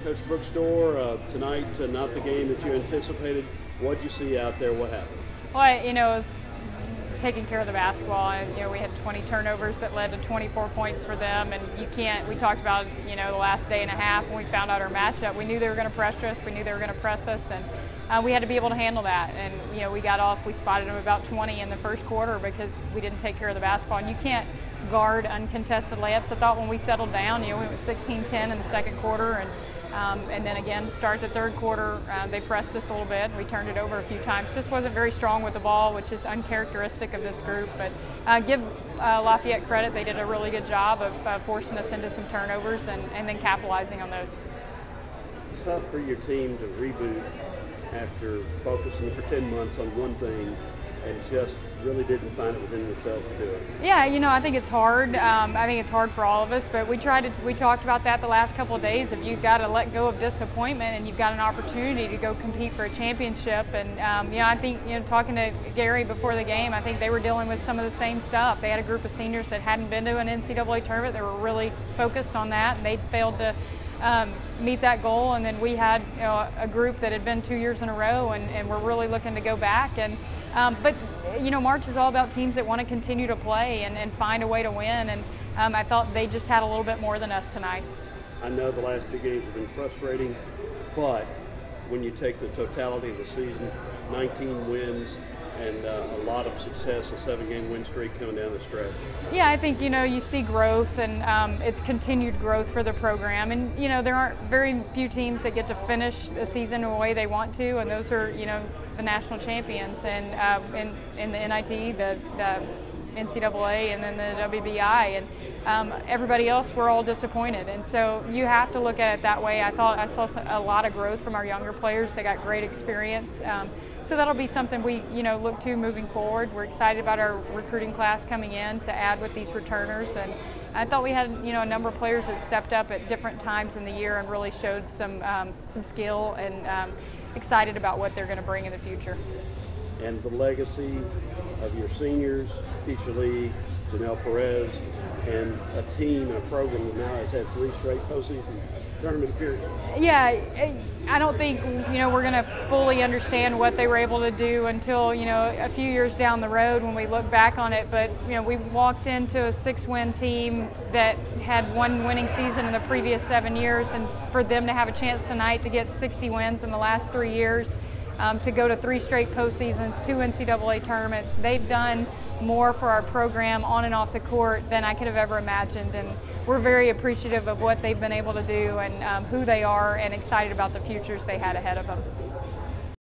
Coach Brooke Stoehr, tonight, not the game that you anticipated. What did you see out there? What happened? Well, it's taking care of the basketball, and we had 20 turnovers that led to 24 points for them, and we talked about the last day and a half when we found out our matchup. We knew they were going to pressure us, we knew they were going to press us, and we had to be able to handle that. And we spotted them about 20 in the first quarter because we didn't take care of the basketball, and you can't guard uncontested layups. I thought when we settled down, we went 16-10 in the second quarter, and then again, start the third quarter, they pressed us a little bit. We turned it over a few times. Just wasn't very strong with the ball, which is uncharacteristic of this group. But give Lafayette credit. They did a really good job of forcing us into some turnovers and then capitalizing on those. It's tough for your team to reboot after focusing for 10 months on one thing and just really didn't find it within themselves to do it. Yeah, I think it's hard. I think it's hard for all of us, but we talked about that the last couple of days. If you've got to let go of disappointment and you've got an opportunity to go compete for a championship, and I think talking to Gary before the game, I think they were dealing with some of the same stuff. They had a group of seniors that hadn't been to an NCAA tournament. They were really focused on that, and they failed to meet that goal. And then we had a group that had been 2 years in a row, and we're really looking to go back. But March is all about teams that want to continue to play and find a way to win, and I thought they just had a little bit more than us tonight. I know the last two games have been frustrating, but when you take the totality of the season, 19 wins and a lot of success, a 7-game win streak coming down the stretch. Yeah, I think you see growth, and it's continued growth for the program, and there aren't very few teams that get to finish the season the way they want to, and those are the national champions, and in the NIT, the NCAA, and then the WBI, and everybody else, we're all disappointed. And so you have to look at it that way. I thought I saw a lot of growth from our younger players. They got great experience. So that'll be something we look to moving forward. We're excited about our recruiting class coming in to add with these returners, and I thought we had a number of players that stepped up at different times in the year and really showed some skill, and excited about what they're going to bring in the future. And the legacy of your seniors, Keisha Lee, Janelle Perez, and a team and a program that now has had 3 straight postseason tournament appearances. Yeah, I don't think we're going to fully understand what they were able to do until a few years down the road when we look back on it. But we walked into a 6-win team that had 1 winning season in the previous 7 years, and for them to have a chance tonight to get 60 wins in the last 3 years, to go to 3 straight postseasons, 2 NCAA tournaments, they've done more for our program on and off the court than I could have ever imagined, and we're very appreciative of what they've been able to do and who they are, and excited about the futures they had ahead of them.